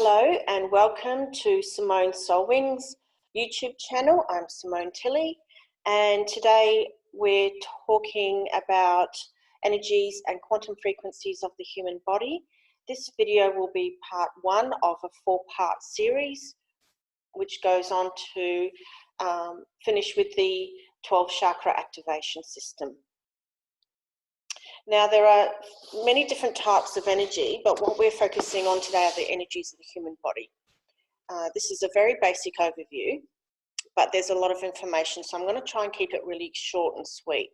Hello and welcome to Simone Solwing's YouTube channel. I'm Simone Tilley and today we're talking about energies and quantum frequencies of the human body. This video will be part one of a four-part series which goes on to finish with the 12 chakra activation system. Now, there are many different types of energy, but what we're focusing on today are the energies of the human body. This is a very basic overview, but there's a lot of information, so I'm going to try and keep it really short and sweet.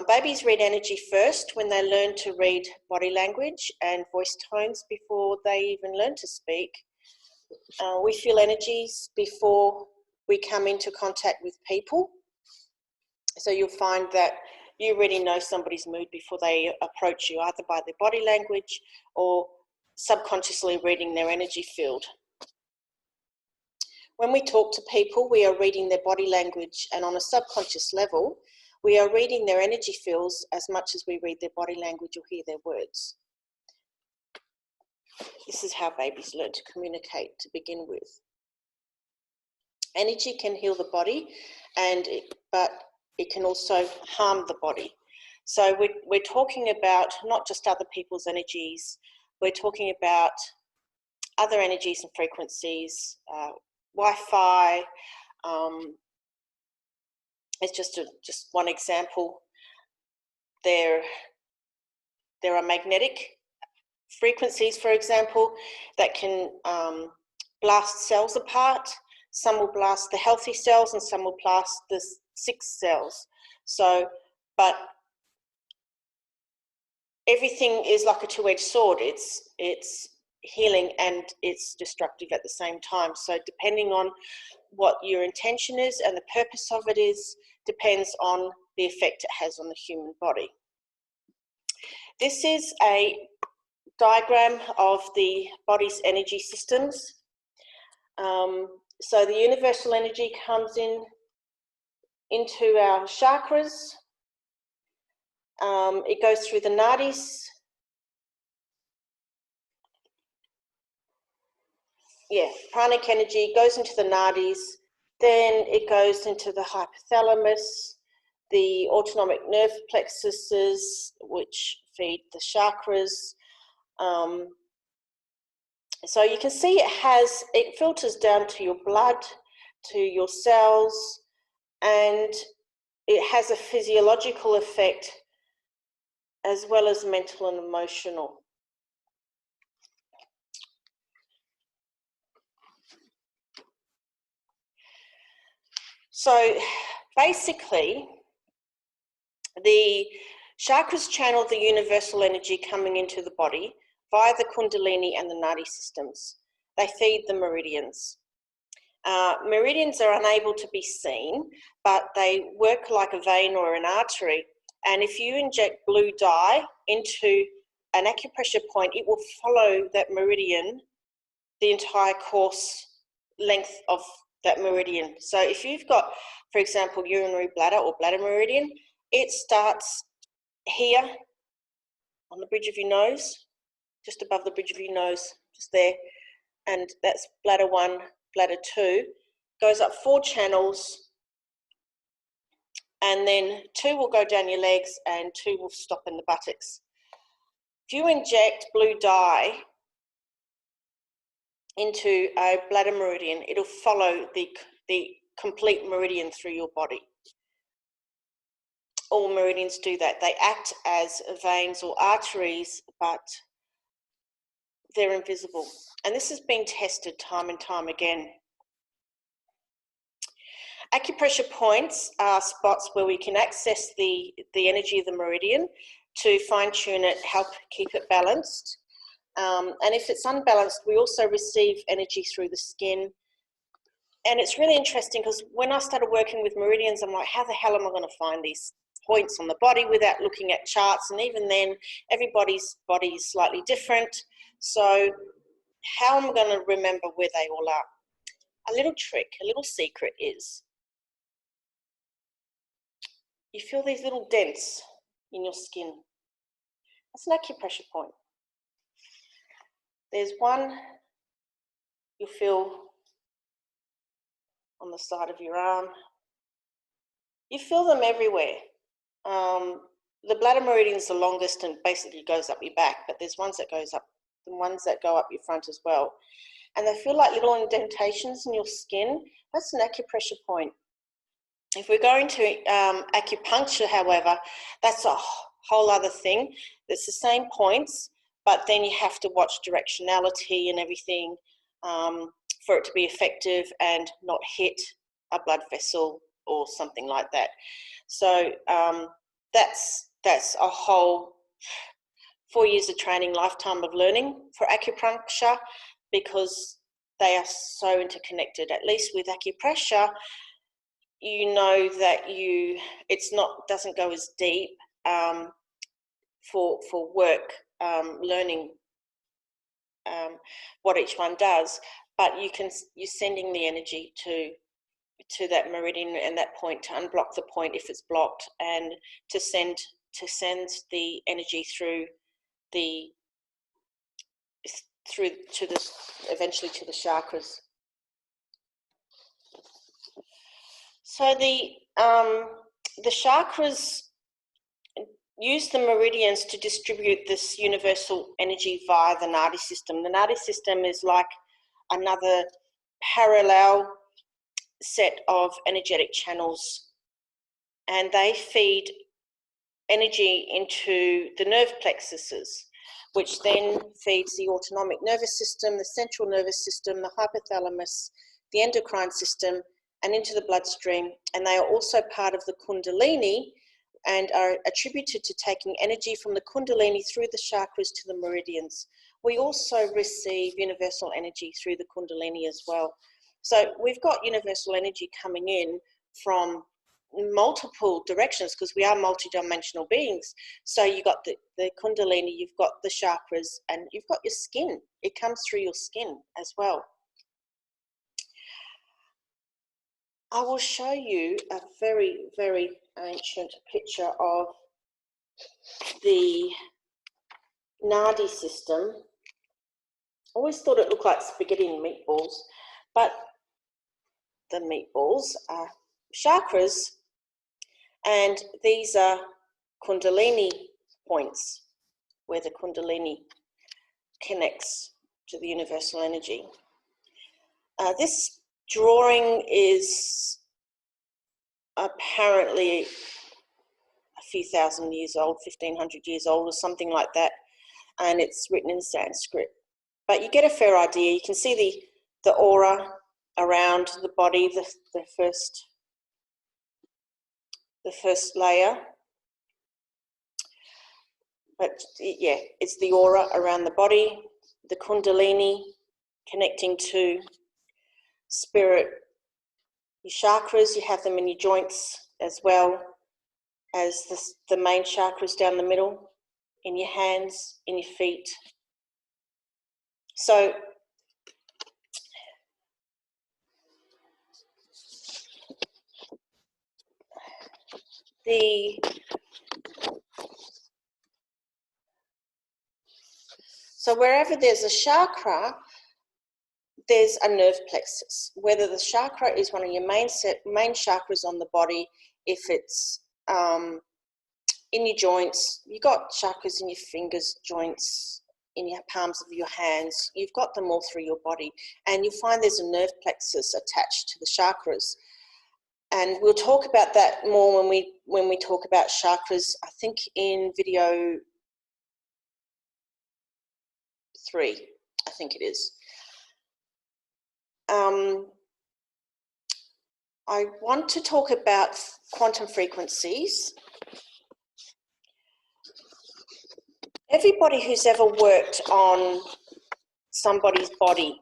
Babies read energy first when they learn to read body language and voice tones before they even learn to speak. We feel energies before we come into contact with people. So you'll find that you already know somebody's mood before they approach you, either by their body language or subconsciously reading their energy field. When we talk to people, we are reading their body language, and on a subconscious level, we are reading their energy fields as much as we read their body language or hear their words. This is how babies learn to communicate to begin with. Energy can heal the body, but it can also harm the body. So we're talking about not just other people's energies, we're talking about other energies and frequencies. Wi-Fi is just one example. There are magnetic frequencies, for example, that can blast cells apart. Some will blast the healthy cells and some will blast the sick cells. But everything is like a two-edged sword. It's healing and it's destructive at the same time. So depending on what your intention is and the purpose of it is, depends on the effect it has on the human body. This is a diagram of the body's energy systems. So the universal energy comes into our chakras. It goes through the nadis. Pranic energy goes into the nadis. Then it goes into the hypothalamus, the autonomic nerve plexuses, which feed the chakras. So you can see it filters down to your blood, to your cells, and it has a physiological effect as well as mental and emotional. So basically, the chakras channel the universal energy coming into the body via the Kundalini and the Nadi systems. They feed the meridians. Meridians are unable to be seen, but they work like a vein or an artery. And if you inject blue dye into an acupressure point, it will follow that meridian the entire course length of that meridian. So if you've got, for example, urinary bladder or bladder meridian, it starts here on the bridge of your nose, just above the bridge of your nose, just there. And that's bladder 1, bladder 2, goes up 4 channels, and then 2 will go down your legs and 2 will stop in the buttocks. If you inject blue dye into a bladder meridian, it'll follow the complete meridian through your body. All meridians do that. They act as veins or arteries, but they're invisible. And this has been tested time and time again. Acupressure points are spots where we can access the energy of the meridian to fine-tune it, help keep it balanced. And if it's unbalanced, we also receive energy through the skin. And it's really interesting because when I started working with meridians, I'm like, how the hell am I going to find these points on the body without looking at charts? And even then, everybody's body is slightly different. So how am I going to remember where they all are? A little trick, a little secret is you feel these little dents in your skin. That's an acupressure point. There's 1, you feel on the side of your arm. You feel them everywhere. The bladder meridian is the longest and basically goes up your back, but there's ones that goes up, the ones that go up your front as well. And they feel like little indentations in your skin. That's an acupressure point. If we're going to acupuncture, however, that's a whole other thing. It's the same points, but then you have to watch directionality and everything for it to be effective and not hit a blood vessel or something like that. So that's a whole 4 years of training, lifetime of learning for acupuncture, because they are so interconnected. At least with acupressure, you know that doesn't go as deep for work, learning what each one does, but you're sending the energy to that meridian and that point to unblock the point if it's blocked, and to send the energy eventually to the chakras. So the chakras use the meridians to distribute this universal energy via the Nadi system. The Nadi system is like another parallel set of energetic channels, and they feed energy into the nerve plexuses, which then feeds the autonomic nervous system, the central nervous system, the hypothalamus, the endocrine system, and into the bloodstream. And they are also part of the Kundalini and are attributed to taking energy from the Kundalini through the chakras to the meridians. We also receive universal energy through the Kundalini as well. So we've got universal energy coming in from multiple directions, because we are multidimensional beings. So you've got the Kundalini, you've got the chakras, and you've got your skin. It comes through your skin as well. I will show you a very, very ancient picture of the Nadi system. Always thought it looked like spaghetti and meatballs, but the meatballs are chakras, and these are Kundalini points, where the Kundalini connects to the universal energy. This drawing is apparently a few thousand years old, 1500 years old or something like that, and it's written in Sanskrit. But you get a fair idea. You can see the aura around the body, the first layer. But yeah, it's the aura around the body, the Kundalini connecting to spirit. Your chakras, you have them in your joints as well as the main chakras down the middle, in your hands, in your feet. So wherever there's a chakra, there's a nerve plexus. Whether the chakra is one of your main chakras on the body, if it's in your joints, you've got chakras in your fingers, joints, in your palms of your hands. You've got them all through your body, and you'll find there's a nerve plexus attached to the chakras. And we'll talk about that more when we talk about chakras, I think in video 3, I think it is. I want to talk about quantum frequencies. Everybody who's ever worked on somebody's body,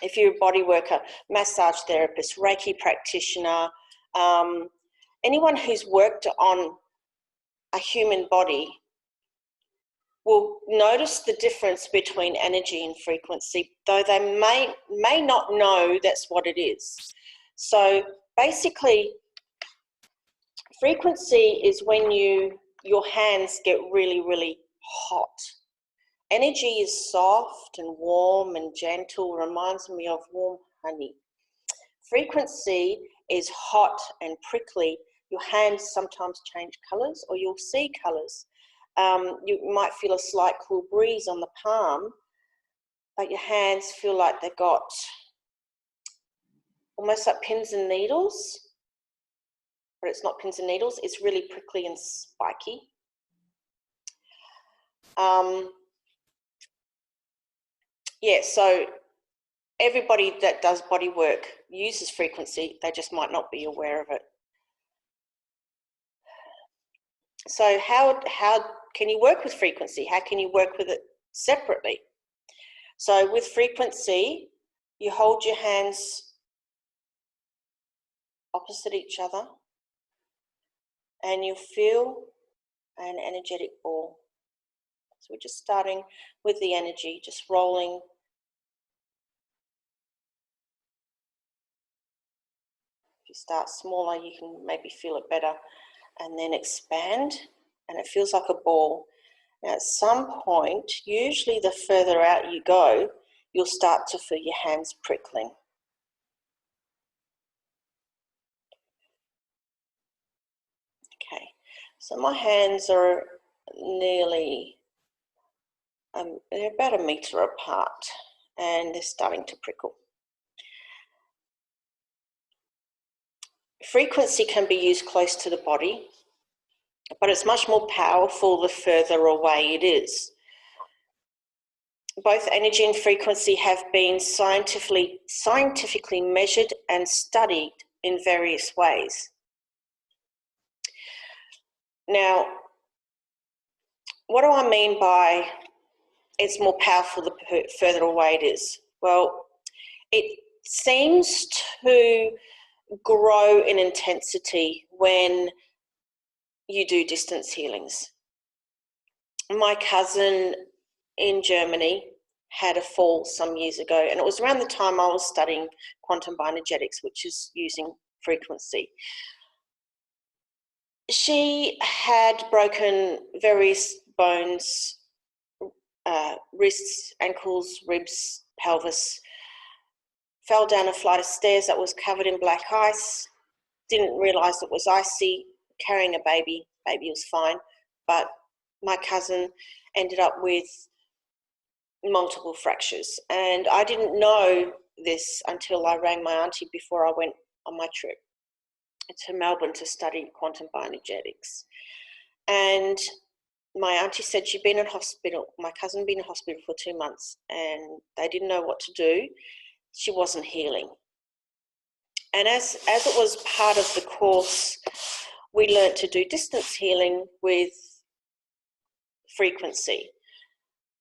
if you're a body worker, massage therapist, Reiki practitioner, anyone who's worked on a human body will notice the difference between energy and frequency, though they may not know that's what it is. So basically, frequency is when your hands get really, really hot Energy is soft and warm and gentle, reminds me of warm honey. Frequency is hot and prickly. Your hands sometimes change colours, or you'll see colours. You might feel a slight cool breeze on the palm, but your hands feel like they've got almost like pins and needles, but it's not pins and needles, it's really prickly and spiky. Yeah, so everybody that does body work uses frequency, they just might not be aware of it. So how can you work with frequency? How can you work with it separately? So with frequency, you hold your hands opposite each other and you feel an energetic ball. So we're just starting with the energy, just rolling. If you start smaller, you can maybe feel it better, and then expand, and it feels like a ball. Now at some point, usually the further out you go, you'll start to feel your hands prickling. Okay, so my hands are nearly, they're about 1 metre apart, and they're starting to prickle. Frequency can be used close to the body, but it's much more powerful the further away it is. Both energy and frequency have been scientifically measured and studied in various ways. Now, what do I mean by it's more powerful the further away it is? Well, it seems to grow in intensity when you do distance healings. My cousin in Germany had a fall some years ago, and it was around the time I was studying quantum bioenergetics, which is using frequency. She had broken various bones, wrists, ankles, ribs, pelvis, fell down a flight of stairs that was covered in black ice, didn't realise it was icy, carrying a baby was fine, but my cousin ended up with multiple fractures. And I didn't know this until I rang my auntie before I went on my trip to Melbourne to study quantum bioenergetics. And my auntie said she'd been in hospital, my cousin had been in hospital for 2 months, and they didn't know what to do. She wasn't healing. And as it was part of the course, we learnt to do distance healing with frequency.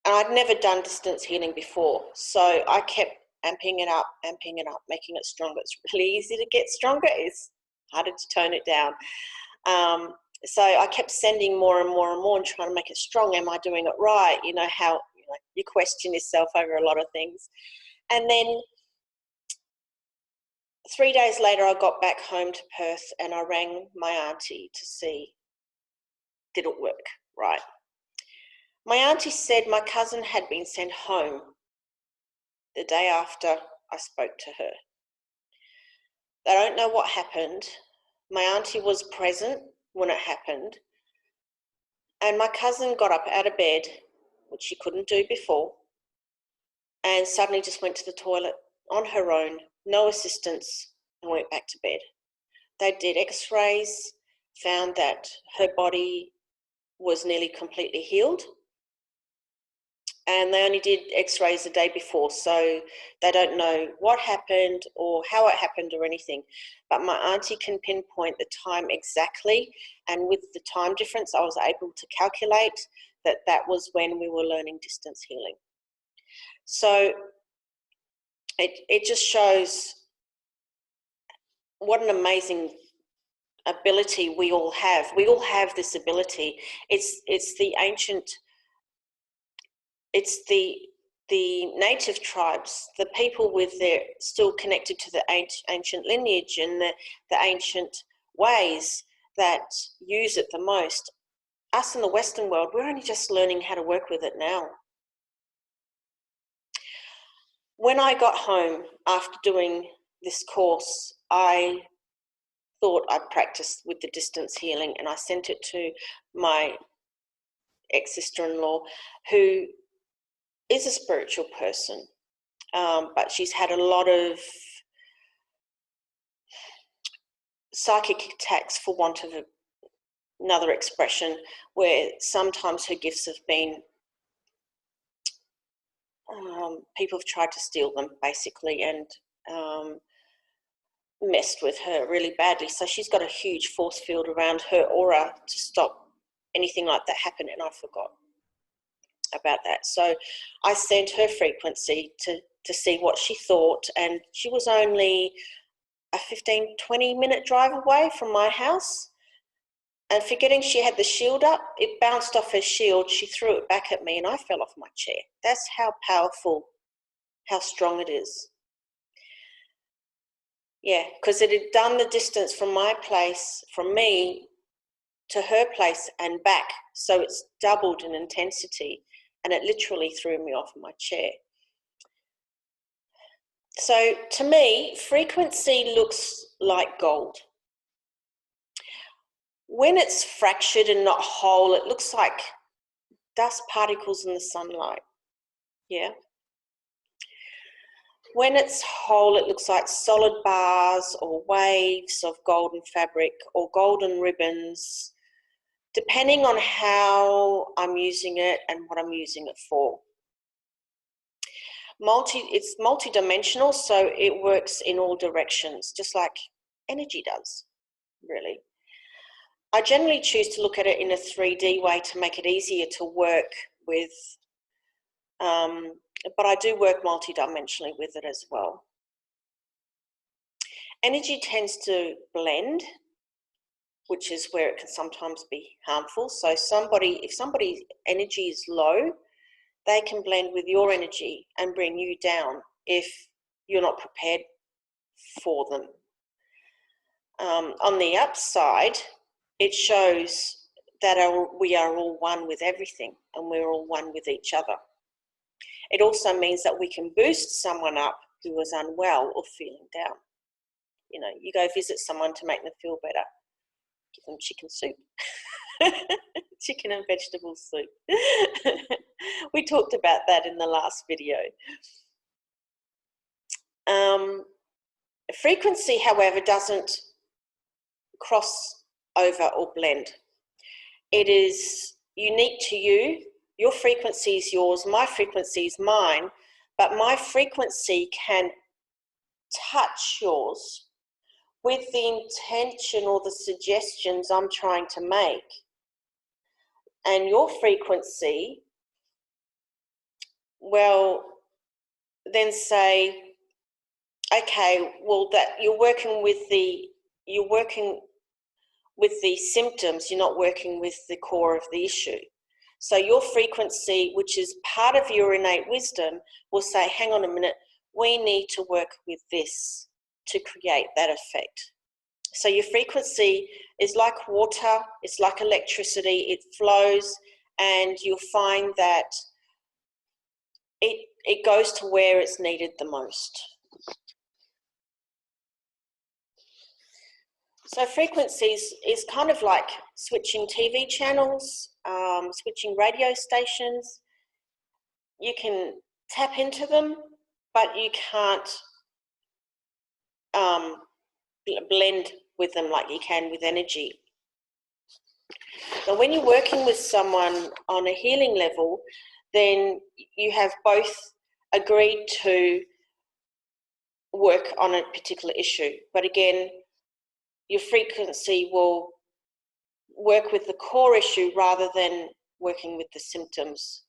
And I'd never done distance healing before, so I kept amping it up, making it stronger. It's really easy to get stronger, it's harder to tone it down. So I kept sending more and more and more and trying to make it strong. Am I doing it right? You know how you question yourself over a lot of things. And then 3 days later, I got back home to Perth and I rang my auntie to see, did it work right? My auntie said my cousin had been sent home the day after I spoke to her. They don't know what happened. My auntie was present when it happened. And my cousin got up out of bed, which she couldn't do before, and suddenly just went to the toilet on her own, no assistance, and went back to bed. They did x-rays, found that her body was nearly completely healed. And they only did x-rays the day before, so they don't know what happened or how it happened or anything. But my auntie can pinpoint the time exactly, and with the time difference, I was able to calculate that that was when we were learning distance healing. So it just shows what an amazing ability we all have. We all have this ability. It's the ancient, it's the native tribes, the people with their still connected to the ancient lineage and the ancient ways that use it the most. Us in the Western world, we're only just learning how to work with it now. when I got home after doing this course, I thought I'd practice with the distance healing, and I sent it to my ex-sister-in-law, who is a spiritual person, but she's had a lot of psychic attacks, for want of another expression, where sometimes her gifts have been, people have tried to steal them basically, and messed with her really badly. So she's got a huge force field around her aura to stop anything like that happen, and I forgot about that. So I sent her frequency to see what she thought, and she was only a 15-20 minute drive away from my house. And forgetting she had the shield up, it bounced off her shield, she threw it back at me, and I fell off my chair. That's how powerful, how strong it is. Yeah, because it had done the distance from my place, from me to her place and back, so it's doubled in intensity, and it literally threw me off my chair. So to me, frequency looks like gold. When it's fractured and not whole, it looks like dust particles in the sunlight. Yeah. When it's whole, it looks like solid bars or waves of golden fabric or golden ribbons, depending on how I'm using it and what I'm using it for. It's multi-dimensional, so it works in all directions, just like energy does, really. I generally choose to look at it in a 3D way to make it easier to work with, but I do work multi-dimensionally with it as well. Energy tends to blend, which is where it can sometimes be harmful. So if somebody's energy is low, they can blend with your energy and bring you down if you're not prepared for them. On the upside, it shows that we are all one with everything, and we're all one with each other. It also means that we can boost someone up who is unwell or feeling down. You know, you go visit someone to make them feel better, give them chicken soup. Chicken and vegetable soup. We talked about that in the last video. Frequency, however, doesn't cross over or blend. It is unique to you. Your frequency is yours, my frequency is mine, but my frequency can touch yours with the intention or the suggestions I'm trying to make. And your frequency, well, then say, okay, well, that you're working with the symptoms, you're not working with the core of the issue. So your frequency, which is part of your innate wisdom, will say, hang on a minute, we need to work with this to create that effect. So your frequency is like water, it's like electricity, it flows, and you'll find that it goes to where it's needed the most. So frequencies is kind of like switching TV channels, switching radio stations. You can tap into them, but you can't blend with them like you can with energy. Now, when you're working with someone on a healing level, then you have both agreed to work on a particular issue. But again, your frequency will work with the core issue rather than working with the symptoms.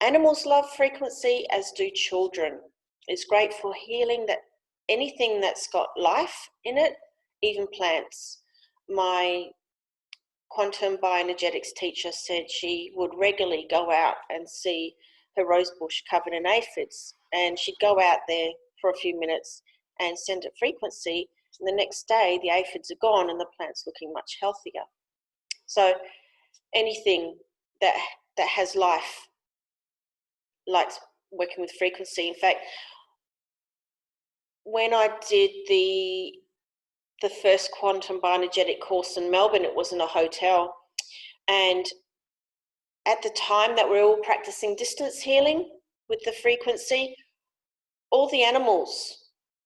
Animals love frequency, as do children. It's great for healing that anything that's got life in it, even plants. My quantum bioenergetics teacher said she would regularly go out and see her rose bush covered in aphids, and she'd go out there for a few minutes and send it frequency, and the next day the aphids are gone and the plant's looking much healthier. So anything that has life likes working with frequency. In fact, when I did the first quantum bioenergetic course in Melbourne, it was in a hotel, and at the time that we're all practicing distance healing with the frequency, all the animals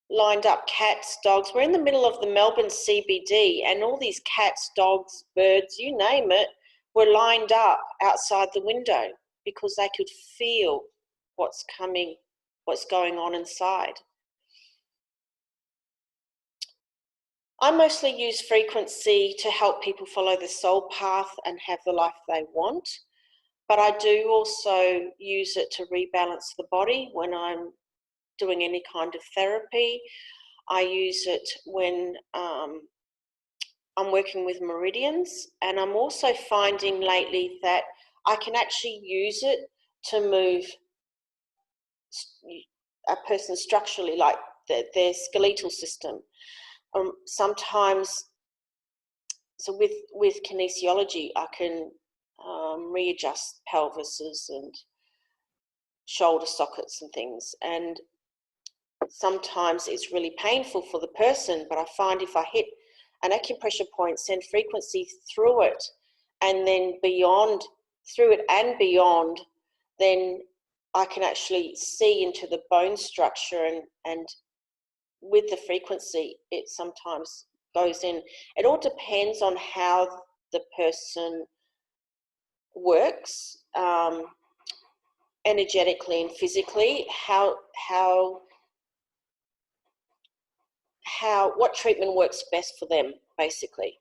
lined up, cats, dogs. We're in the middle of the Melbourne CBD, and all these cats, dogs, birds, you name it, were lined up outside the window because they could feel what's coming, what's going on inside. I mostly use frequency to help people follow the soul path and have the life they want, but I do also use it to rebalance the body when I'm doing any kind of therapy. I use it when I'm working with meridians, and I'm also finding lately that I can actually use it to move a person structurally, like their skeletal system. Sometimes, so with kinesiology, I can readjust pelvises and shoulder sockets and things, and sometimes it's really painful for the person, but I find if I hit an acupressure point, send frequency through it, and then beyond, through it and beyond, then I can actually see into the bone structure, and with the frequency, it sometimes goes in. It all depends on how the person works, energetically and physically, what treatment works best for them, basically.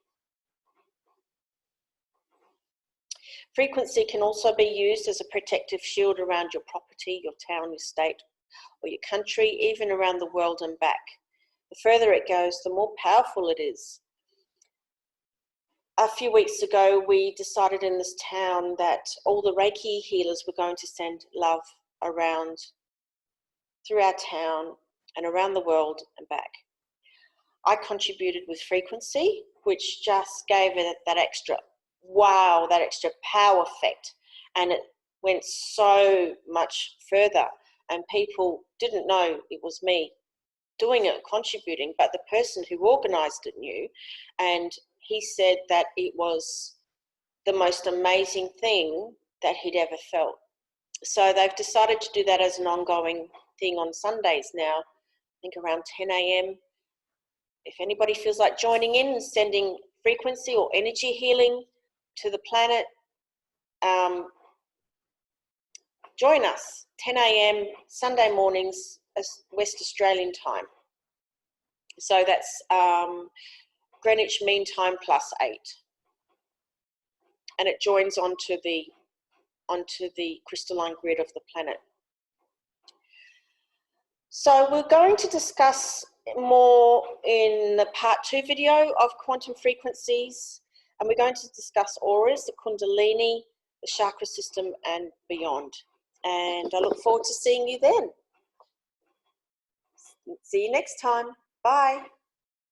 Frequency can also be used as a protective shield around your property, your town, your state, or your country, even around the world and back. The further it goes, the more powerful it is. A few weeks ago, we decided in this town that all the Reiki healers were going to send love around through our town and around the world and back. I contributed with frequency, which just gave it that extra wow, that extra power effect. And it went so much further, and people didn't know it was me doing it, contributing, but the person who organized it knew, and he said that it was the most amazing thing that he'd ever felt. So they've decided to do that as an ongoing thing on Sundays now, I think around 10 a.m. If anybody feels like joining in and sending frequency or energy healing to the planet, join us, 10 a.m. Sunday mornings, West Australian time. So that's Greenwich Mean Time +8. And it joins onto the crystalline grid of the planet. So we're going to discuss more in the part 2 video of quantum frequencies, and we're going to discuss auras, the Kundalini, the chakra system, and beyond. And I look forward to seeing you then. See you next time. Bye.